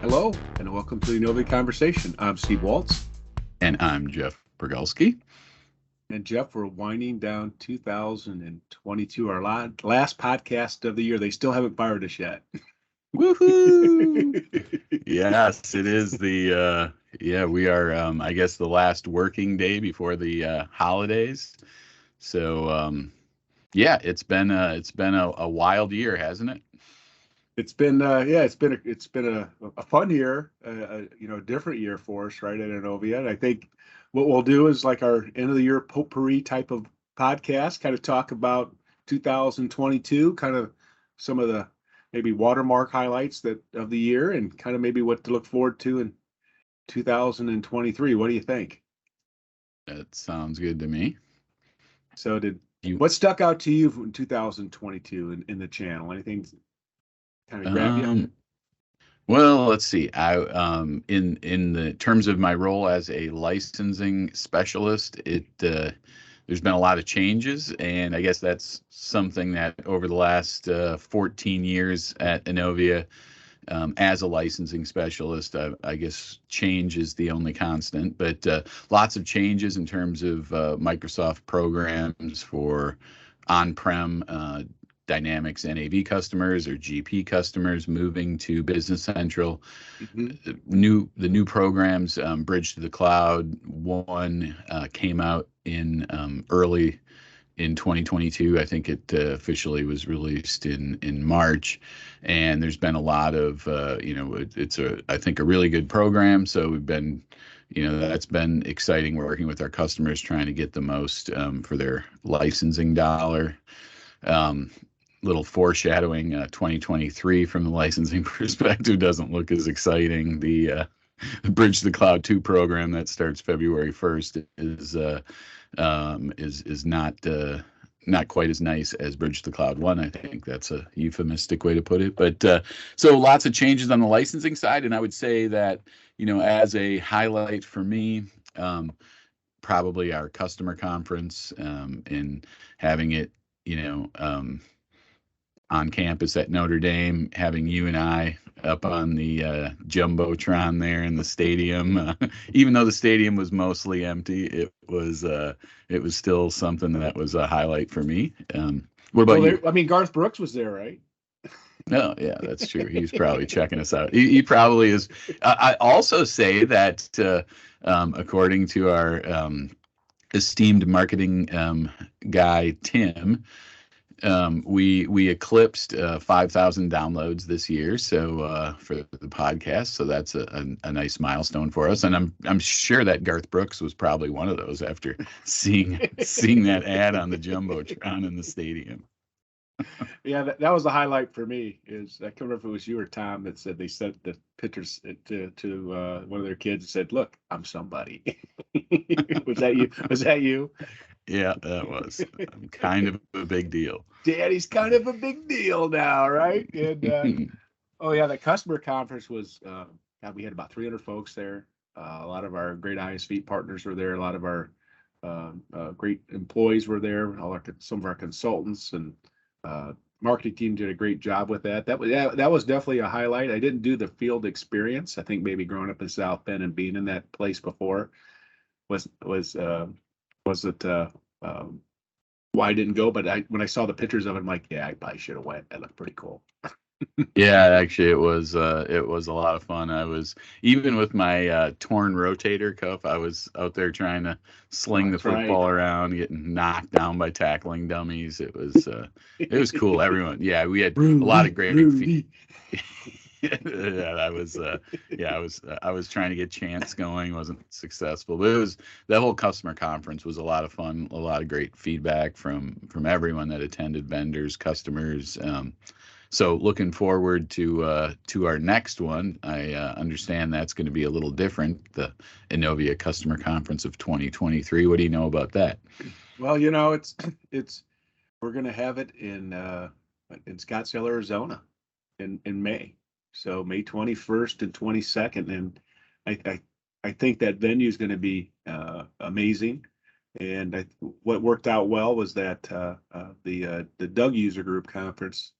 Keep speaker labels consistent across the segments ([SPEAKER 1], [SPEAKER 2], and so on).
[SPEAKER 1] Hello, and welcome to the Innovia Conversation. I'm Steve Waltz.
[SPEAKER 2] And I'm Jeff Pergolski.
[SPEAKER 1] And Jeff, we're winding down 2022, our last podcast of the year. They still haven't fired us yet.
[SPEAKER 2] Woohoo! Yes, it is we are I guess the last working day before the holidays. So it's been a wild year, hasn't it?
[SPEAKER 1] It's been it's been a fun year, a different year for us, right, at Innovia. And I think what we'll do is like our end of the year potpourri type of podcast, kind of talk about 2022, kind of some of the maybe watermark highlights that of the year, and kind of maybe what to look forward to in 2023. What do you think?
[SPEAKER 2] That sounds good to me.
[SPEAKER 1] So did
[SPEAKER 2] You
[SPEAKER 1] what stuck out to you in 2022 in the channel? Anything kind of grab you?
[SPEAKER 2] um well, let's see. I in the terms of my role as a licensing specialist, it there's been a lot of changes, and I guess that's something that over the last 14 years at Innovia, as a licensing specialist, I guess change is the only constant. But lots of changes in terms of Microsoft programs for on-prem Dynamics NAV customers or GP customers moving to Business Central.
[SPEAKER 1] Hmm.
[SPEAKER 2] The new programs, Bridge to the Cloud one, came out in early in 2022. I think it officially was released in March, and there's been a lot of it's a I think a really good program. So we've been, that's been exciting working with our customers, trying to get the most for their licensing dollar. Um, Little foreshadowing, 2023 from the licensing perspective doesn't look as exciting. The Bridge to the Cloud 2 program that starts February 1st is not quite as nice as Bridge to the Cloud 1. I think that's a euphemistic way to put it. But so lots of changes on the licensing side, and I would say that, as a highlight for me, probably our customer conference, and having it, you know, um, on campus at Notre Dame, having you and I up on the jumbotron there in the stadium. Even though the stadium was mostly empty, it was still something that was a highlight for me. What about
[SPEAKER 1] Well,
[SPEAKER 2] you?
[SPEAKER 1] there. I mean, Garth Brooks was there, right?
[SPEAKER 2] No, yeah, that's true. He's probably checking us out. He probably is. I also say that, according to our esteemed marketing guy Tim, we eclipsed 5,000 downloads this year, so for the podcast, so that's a nice milestone for us. And I'm sure that Garth Brooks was probably one of those after seeing that ad on the jumbotron in the stadium.
[SPEAKER 1] Yeah, that was the highlight for me. Is I can't remember if it was you or Tom that said they sent the pictures to one of their kids and said, "Look, I'm somebody." Was that you? Was that you?
[SPEAKER 2] Yeah, that was kind of a big deal.
[SPEAKER 1] Daddy's kind of a big deal now, right? And oh yeah, the customer conference was. God, we had about 300 folks there. A lot of our great ISV partners were there. A lot of our great employees were there. Some of our consultants and uh, marketing team did a great job with that. That was definitely a highlight. I didn't do the field experience. I think maybe growing up in South Bend and being in that place before was it why I didn't go. But when I saw the pictures of it, I'm like, yeah, I probably should have went. That looked pretty cool.
[SPEAKER 2] Yeah, actually, it was a lot of fun. I was, even with my torn rotator cuff, I was out there trying to
[SPEAKER 1] Oh,
[SPEAKER 2] sling the
[SPEAKER 1] that's right.
[SPEAKER 2] football around, getting knocked down by tackling dummies. It was cool. Everyone, yeah, we had a lot of
[SPEAKER 1] Rudy,
[SPEAKER 2] great
[SPEAKER 1] Rudy.
[SPEAKER 2] yeah, I was trying to get chants going, wasn't successful. But it was that whole customer conference was a lot of fun, a lot of great feedback from everyone that attended, vendors, customers. So looking forward to our next one. I understand that's going to be a little different, the Innovia Customer Conference of 2023. What do you know about that?
[SPEAKER 1] Well, it's we're gonna have it in Scottsdale, Arizona, in May. So May 21st and 22nd, and I I, I think that venue is going to be amazing. And what worked out well was that the Doug User Group conference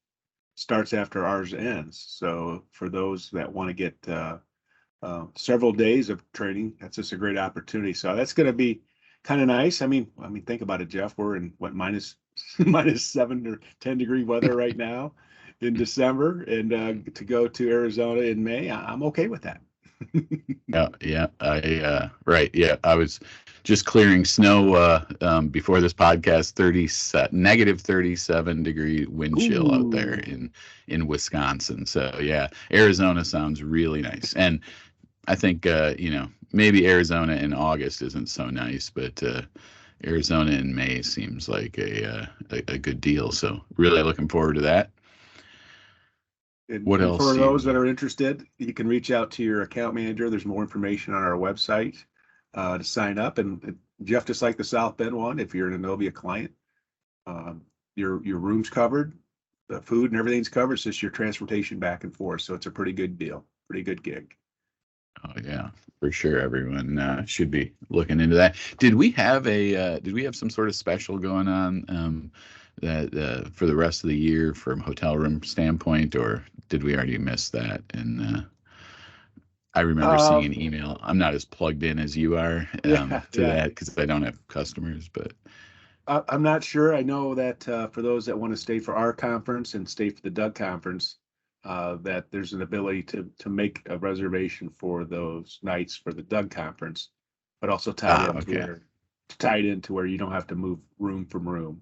[SPEAKER 1] starts after ours ends. So for those that want to get several days of training, that's just a great opportunity. So that's going to be kind of nice. I mean, think about it, Jeff. We're in what minus 7 or 10 degree weather right now in December, and to go to Arizona in May, I'm okay with that.
[SPEAKER 2] Yeah, right. Yeah, I was just clearing snow before this podcast. Negative 37 degree wind chill out there
[SPEAKER 1] Ooh.
[SPEAKER 2] in Wisconsin. So yeah, Arizona sounds really nice, and I think maybe Arizona in August isn't so nice, but Arizona in May seems like a good deal. So really looking forward to that.
[SPEAKER 1] And,
[SPEAKER 2] What
[SPEAKER 1] and for
[SPEAKER 2] else
[SPEAKER 1] those
[SPEAKER 2] you?
[SPEAKER 1] that are interested, you can reach out to your account manager. There's more information on our website to sign up. And Jeff, just like the South Bend one, if you're an Innovia client, um, your room's covered, the food and everything's covered. It's just your transportation back and forth. So it's a pretty good deal, pretty good gig.
[SPEAKER 2] Oh yeah, for sure. Everyone should be looking into that. Did we have some sort of special going on that for the rest of the year from hotel room standpoint, or did we already miss that? And I remember seeing
[SPEAKER 1] Um,
[SPEAKER 2] an email. I'm not as plugged in as you are
[SPEAKER 1] yeah,
[SPEAKER 2] to
[SPEAKER 1] yeah.
[SPEAKER 2] that because I don't have customers, but
[SPEAKER 1] I'm not sure. I know that for those that want to stay for our conference and stay for the Doug conference, that there's an ability to make a reservation for those nights for the Doug conference, but also
[SPEAKER 2] okay,
[SPEAKER 1] tied into where you don't have to move room from room,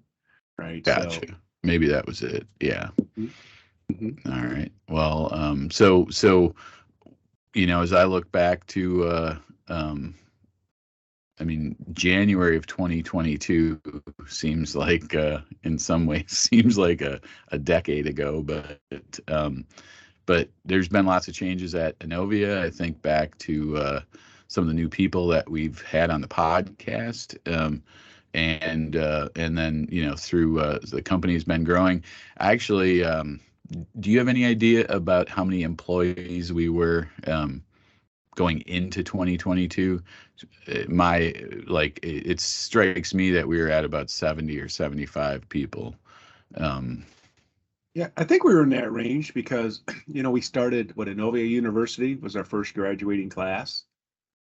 [SPEAKER 1] right?
[SPEAKER 2] gotcha.
[SPEAKER 1] So,
[SPEAKER 2] Maybe that was it. Yeah.
[SPEAKER 1] mhm, mhm.
[SPEAKER 2] All right. Well, so as I look back to I mean, January of 2022 seems like, in some ways, seems like a decade ago, but there's been lots of changes at Innovia. I think back to some of the new people that we've had on the podcast, and then through the company's been growing. Actually, do you have any idea about how many employees we were going into 2022? It strikes me that we were at about 70 or 75 people. um
[SPEAKER 1] Yeah, I think we were in that range because, we started what Innovia University was our first graduating class.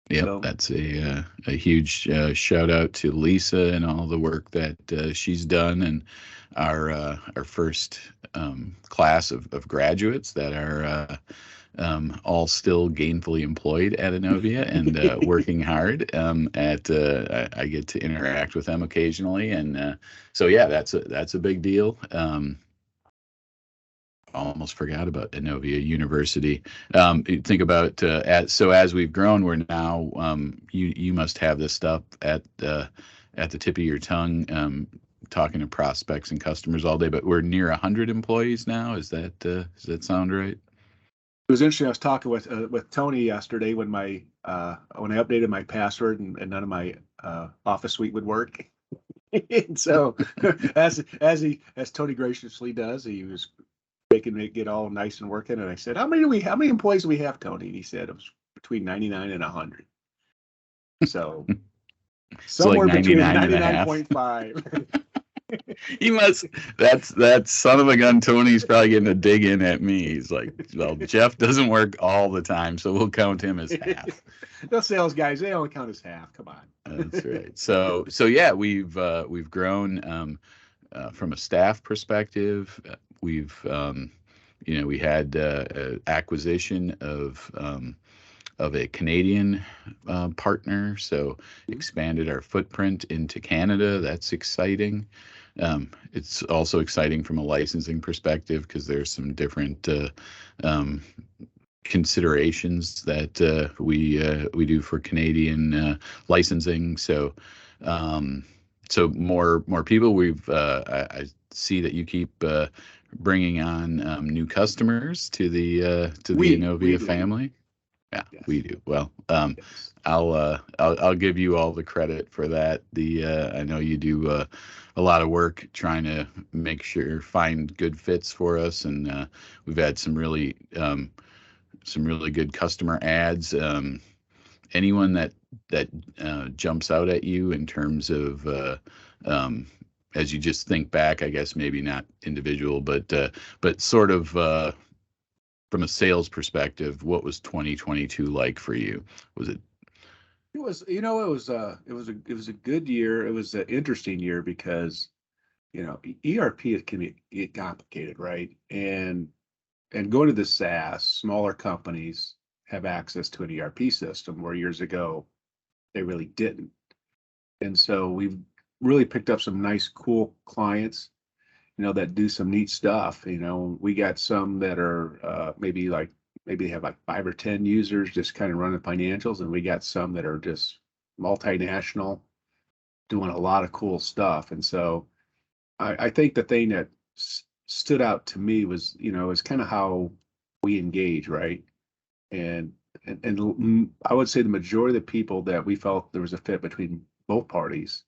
[SPEAKER 2] yep,
[SPEAKER 1] So,
[SPEAKER 2] that's a huge shout out to Lisa and all the work that she's done, and our first class of graduates that are all still gainfully employed at Innovia and working hard. I get to interact with them occasionally, and so yeah, that's a big deal. Almost forgot about Innovia University. You think about as we've grown, we're now you must have this stuff at the tip of your tongue. Talking to prospects and customers all day, but we're near 100 employees now. Does that sound right?
[SPEAKER 1] it was interesting. I was talking with Tony yesterday when I updated my password and none of my office suite would work. And so as Tony graciously does, he was making it get all nice and working. And I said, how many employees do we have, Tony? And he said it was between 99 and 100. So
[SPEAKER 2] It's like
[SPEAKER 1] somewhere between
[SPEAKER 2] 99 and a half.
[SPEAKER 1] 99.5.
[SPEAKER 2] He must. That son of a gun. Tony's probably getting a dig in at me. He's like, well, Jeff doesn't work all the time, so we'll count him as half.
[SPEAKER 1] Those sales guys, they only count as half. Come on.
[SPEAKER 2] That's right. So yeah, we've grown from a staff perspective. We've we had acquisition of a Canadian partner, so expanded our footprint into Canada. That's exciting. It's also exciting from a licensing perspective because there's some different um, considerations that we do for Canadian licensing. So more people. I see that you keep bringing on new customers to the
[SPEAKER 1] We
[SPEAKER 2] Innovia
[SPEAKER 1] do.
[SPEAKER 2] family. Yeah,
[SPEAKER 1] Yes.
[SPEAKER 2] we do. Well,
[SPEAKER 1] Yes.
[SPEAKER 2] I'll give you all the credit for that. I know you do a lot of work trying to make sure find good fits for us, and we've had some really good customer ads. Anyone that jumps out at you in terms of um, as you just think back, I guess maybe not individual, but sort of from a sales perspective, what was 2022 like for you? Was it?
[SPEAKER 1] It was, it was a good year. It was an interesting year because, ERP can get complicated, right? And going to the SaaS, smaller companies have access to an ERP system where years ago they really didn't. And so we've really picked up some nice, cool clients, that do some neat stuff. We got some that are maybe they have like 5 or 10 users just kind of running financials, and we got some that are just multinational doing a lot of cool stuff. And so I think the thing that stood out to me was, is kind of how we engage, right? And I would say the majority of the people that we felt there was a fit between both parties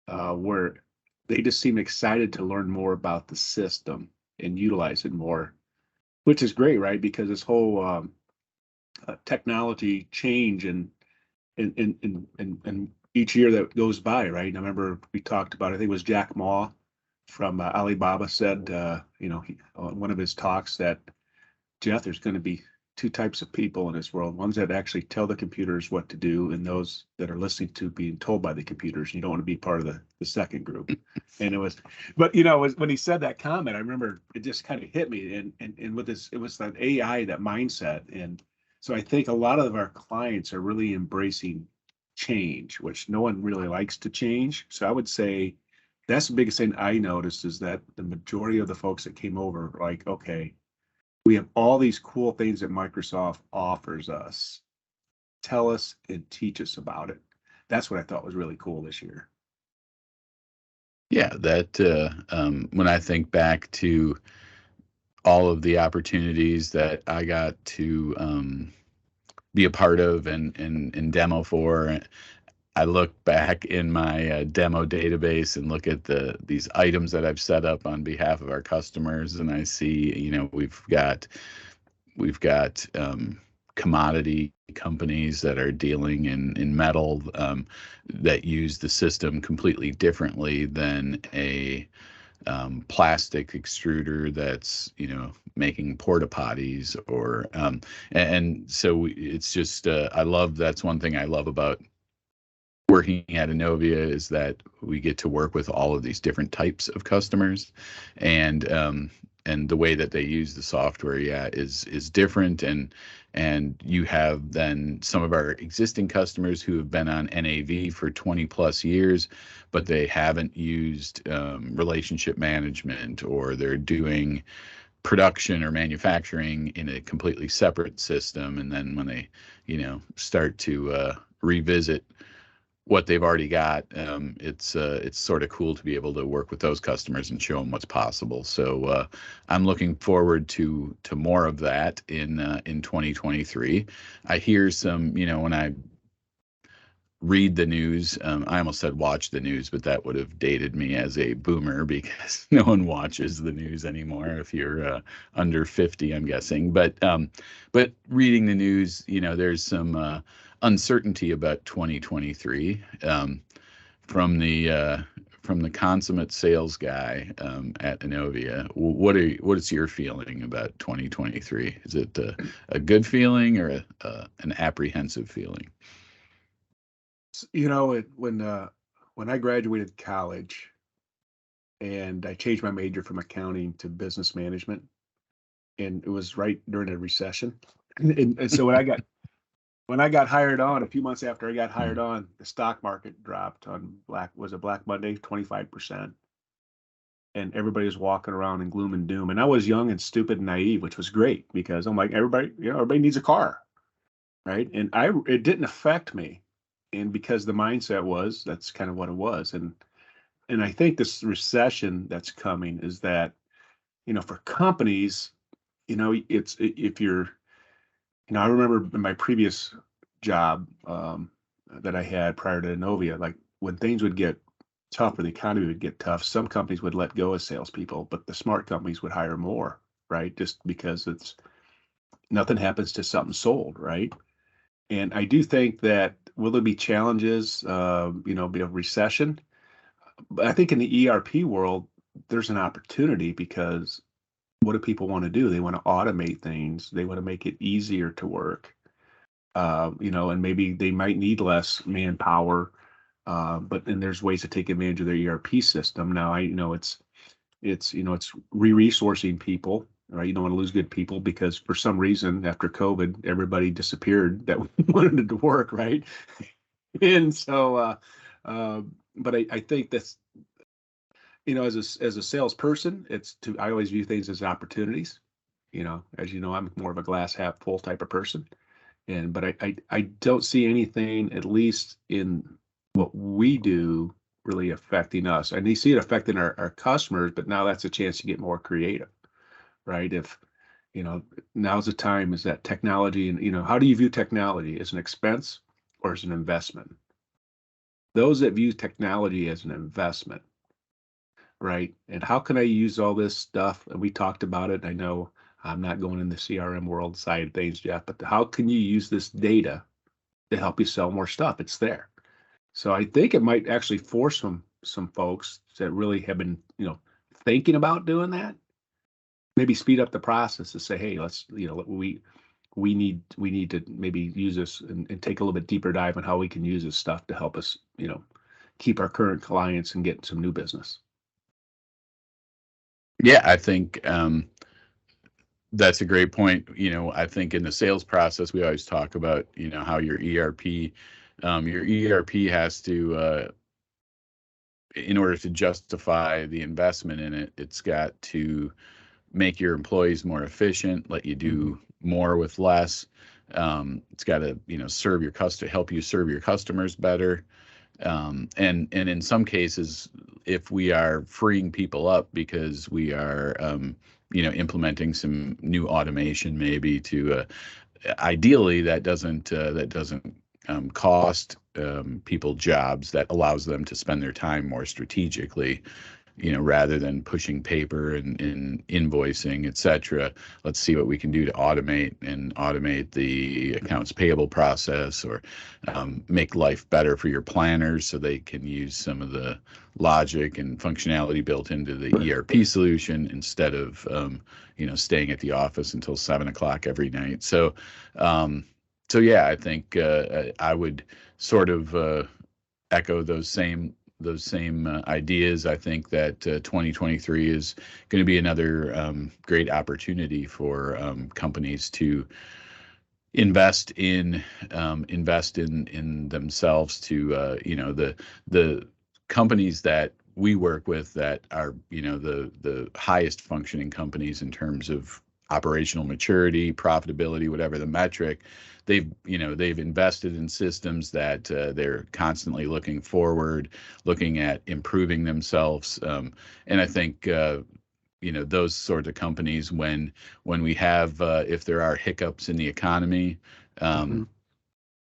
[SPEAKER 1] were they just seem excited to learn more about the system and utilize it more, which is great, right? Because this whole technology change and each year that goes by, right? And I remember we talked about, I think it was Jack Ma from Alibaba said, on one of his talks that, Jeff, there's going to be two types of people in this world. Ones that actually tell the computers what to do, and those that are listening to being told by the computers. You don't want to be part of the second group. And it was, but when he said that comment, I remember it just kind of hit me. And with this, it was that AI, that mindset. And so I think a lot of our clients are really embracing change, which no one really likes to change. So I would say that's the biggest thing I noticed, is that the majority of the folks that came over were like, okay, we have all these cool things that Microsoft offers us. Tell us and teach us about it. That's what I thought was really cool this year.
[SPEAKER 2] Yeah, that when I think back to all of the opportunities that I got to be a part of and demo for, I look back in my demo database and look at these items that I've set up on behalf of our customers, and I see, we've got commodity companies that are dealing in metal that use the system completely differently than a plastic extruder that's making porta potties or and so it's just I love that's one thing I love about working at Innovia, is that we get to work with all of these different types of customers, and the way that they use the software, is different. And you have then some of our existing customers who have been on NAV for 20 plus years, but they haven't used relationship management, or they're doing production or manufacturing in a completely separate system. And then when they, start to revisit what they've already got, it's sort of cool to be able to work with those customers and show them what's possible. So I'm looking forward to more of that in 2023. I hear some, when I read the news, I almost said watch the news, but that would have dated me as a boomer, because no one watches the news anymore if you're under 50, I'm guessing. But reading the news, there's some uncertainty about 2023 from the consummate sales guy at Innovia. What is your feeling about 2023? Is it a good feeling or an apprehensive feeling?
[SPEAKER 1] When I graduated college and I changed my major from accounting to business management, and it was right during a recession. And so when I got hired on, a few months after I got hired on, the stock market dropped on Black Monday, 25%. And everybody was walking around in gloom and doom. And I was young and stupid and naive, which was great, because I'm like, everybody needs a car, right? And it didn't affect me. And because the mindset was, that's kind of what it was. And I think this recession that's coming is that, for companies, it's, if you're, I remember in my previous job that I had prior to Innovia, like when things would get tough or the economy would get tough, some companies would let go of salespeople, but the smart companies would hire more, right? Just because nothing happens to something sold, right? And I do think that, will there be challenges, be a recession? But I think in the ERP world, there's an opportunity because what do people want to do? They want to automate things. They want to make it easier to work. And maybe they might need less manpower, but then there's ways to take advantage of their ERP system. Now I know it's re-resourcing people, right? You don't want to lose good people because for some reason after COVID, everybody disappeared that wanted to work, right? And so, but I think that's, as a salesperson, I always view things as opportunities. As you know, I'm more of a glass half full type of person. But I don't see anything, at least in what we do, really affecting us. And you see it affecting our customers, but now that's a chance to get more creative, right? If, now's the time, is that technology, and, how do you view technology? As an expense or as an investment? Those that view technology as an investment, right? And how can I use all this stuff? And we talked about it. I know I'm not going in the CRM world side of things, Jeff, but how can you use this data to help you sell more stuff? It's there. So I think it might actually force some folks that really have been, thinking about doing that, maybe speed up the process to say, hey, let's, we need to maybe use this and take a little bit deeper dive on how we can use this stuff to help us, keep our current clients and get some new business.
[SPEAKER 2] Yeah, I think that's a great point. I think in the sales process, we always talk about, how your ERP has to, in order to justify the investment in it, it's got to make your employees more efficient, let you do more with less. It's got to, help you serve your customers better. And in some cases, if we are freeing people up because we are, implementing some new automation, maybe to, ideally that doesn't cost people jobs, that allows them to spend their time more strategically, rather than pushing paper and invoicing, et cetera. Let's see what we can do to automate the accounts payable process, or make life better for your planners so they can use some of the logic and functionality built into the ERP solution instead of, staying at the office until 7 o'clock every night. So yeah, I think I would sort of echo those same ideas. I think that 2023 is going to be another great opportunity for companies to invest in themselves. To the companies that we work with that are the highest functioning companies in terms of operational maturity, profitability, whatever the metric. They've invested in systems that they're constantly looking forward, looking at improving themselves. And I think those sorts of companies, when we have if there are hiccups in the economy,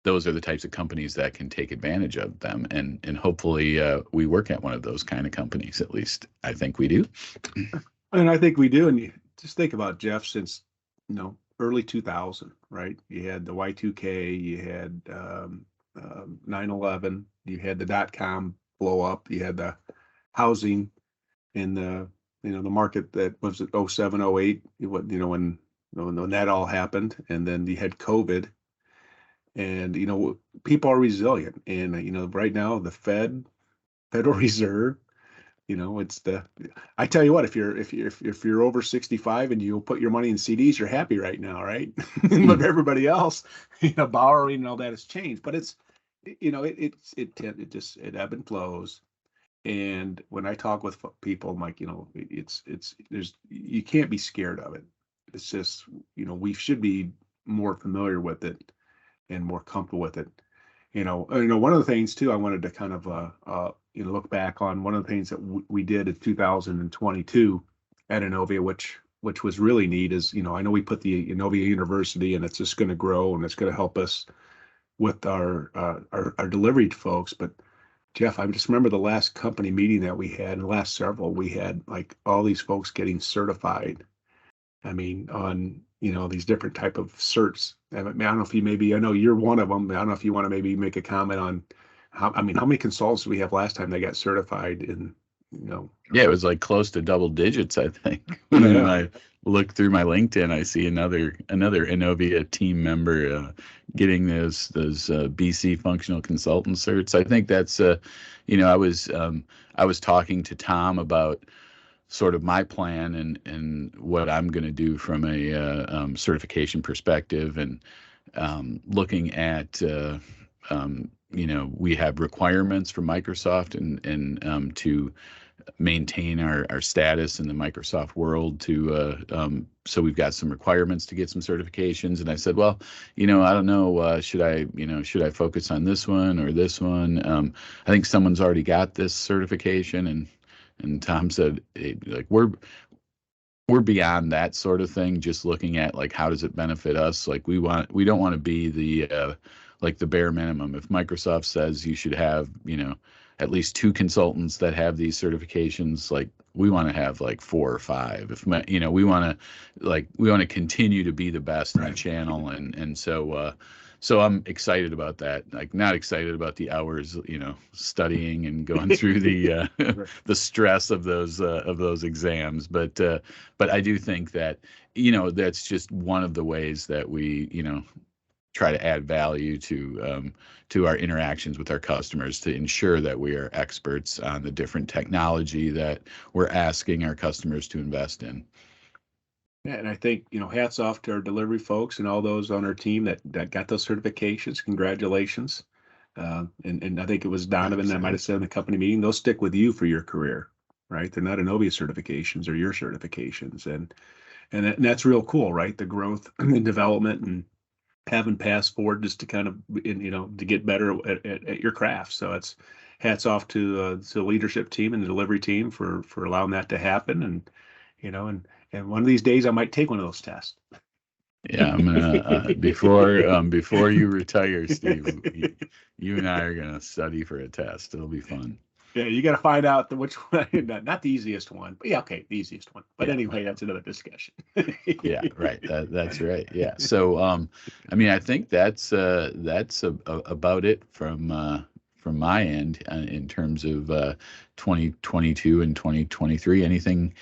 [SPEAKER 2] those are the types of companies that can take advantage of them. And hopefully we work at one of those kind of companies. At least I think we do.
[SPEAKER 1] And I think we do. And you just think about, Jeff, since early 2000, right? You had the Y2K, you had 9/11, you had the dot-com blow up, you had the housing in the the market that was at 07, 08, when that all happened, and then you had COVID, and people are resilient, and right now the Federal Reserve. I tell you what, if you're over 65 and you'll put your money in CDs, you're happy right now, right? But everybody else, borrowing and all that has changed. But it ebb and flows. And when I talk with people, I'm like, you can't be scared of it. It's just, we should be more familiar with it and more comfortable with it. One of the things too, I wanted to kind of look back on one of the things that we did in 2022 at Innovia, which was really neat, is I know we put the Innovia University, and it's just going to grow and it's going to help us with our delivery folks. But Jeff, I just remember the last company meeting that we had, and the last several, we had like all these folks getting certified. I mean, on these different type of certs. I don't know if I know you're one of them. I don't know if you want to maybe make a comment on how many consultants do we have last time they got certified in,
[SPEAKER 2] Yeah, it was like close to double digits, I think.
[SPEAKER 1] Yeah.
[SPEAKER 2] When I look through my LinkedIn, I see another Innovia team member getting those BC functional consultant certs. I think that's I was talking to Tom about sort of my plan and what I'm going to do from a certification perspective, and looking at we have requirements from Microsoft and to maintain our status in the Microsoft world, so we've got some requirements to get some certifications. And I said, well, I don't know, should I focus on this one or this one? I think someone's already got this certification, and Tom said, hey, like we're beyond that sort of thing, just looking at like how does it benefit us. Like we don't want to be the like the bare minimum. If Microsoft says you should have at least 2 consultants that have these certifications, like we want to have like 4 or 5. If we want to continue to be the best in the channel, and so I'm excited about that. Like, not excited about the hours, studying and going through the the stress of those exams, but I do think that that's just one of the ways that we try to add value to our interactions with our customers, to ensure that we are experts on the different technology that we're asking our customers to invest in.
[SPEAKER 1] Yeah, and I think, hats off to our delivery folks and all those on our team that got those certifications. Congratulations. And I think it was Donovan that might have said in the company meeting, they'll stick with you for your career, right? They're not Innovia certifications, or your certifications. And that's real cool, right? The growth and development and having passed forward just to kind of, to get better at your craft. So it's hats off to the leadership team and the delivery team for allowing that to happen. And, and one of these days I might take one of those tests.
[SPEAKER 2] Yeah, I'm gonna before you retire, Steve, you and I are gonna study for a test. It'll be fun.
[SPEAKER 1] Yeah, you got to find out which one, not the easiest one, but yeah, okay, the easiest one. But anyway, that's another discussion.
[SPEAKER 2] Yeah, right. That's right. Yeah. So, I think that's about it from my end in terms of 2022 and 2023. Anything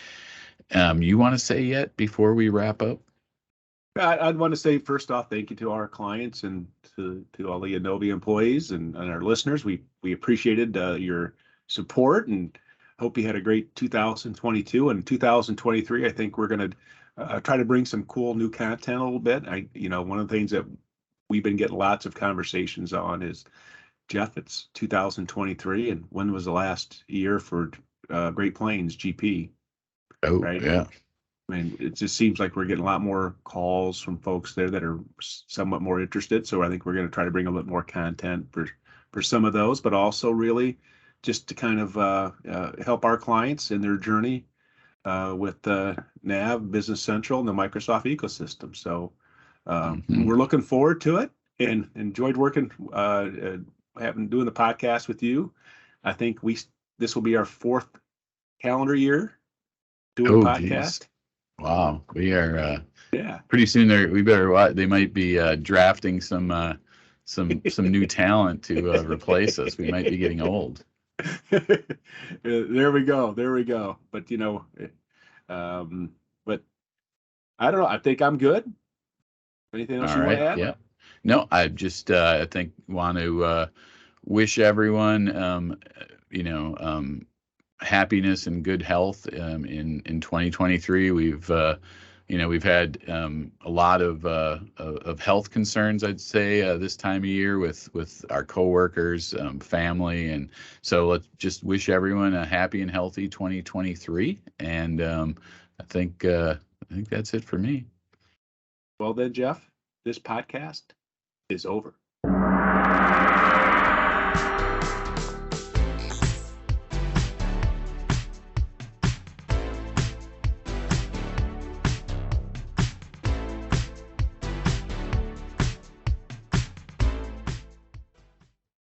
[SPEAKER 2] you want to say yet before we wrap up?
[SPEAKER 1] I'd want to say, first off, thank you to our clients and to all the Innovia employees and our listeners. We appreciated your support, and hope you had a great 2022 and 2023. I think we're going to try to bring some cool new content a little bit. One of the things that we've been getting lots of conversations on is, Jeff, it's 2023, and when was the last year for Great Plains GP?
[SPEAKER 2] Oh,
[SPEAKER 1] right?
[SPEAKER 2] Yeah.
[SPEAKER 1] I mean, it just seems like we're getting a lot more calls from folks there that are somewhat more interested. So I think we're going to try to bring a little more content for some of those, but also really just to kind of help our clients in their journey with NAV, Business Central, and the Microsoft ecosystem. So we're looking forward to it, and enjoyed working, doing the podcast with you. I think this will be our 4th calendar year doing a podcast.
[SPEAKER 2] Geez. Wow, we are.
[SPEAKER 1] Yeah.
[SPEAKER 2] Pretty soon, we better watch. They might be drafting some new talent to replace us. We might be getting old.
[SPEAKER 1] There we go. But but I don't know. I think I'm good. Anything else you want to add?
[SPEAKER 2] Yeah. No, I just I think want to wish everyone happiness and good health in 2023. We've had a lot of health concerns, I'd say, this time of year with our coworkers, family, and so let's just wish everyone a happy and healthy 2023. And I think that's it for me.
[SPEAKER 1] Well then, Jeff, this podcast is over.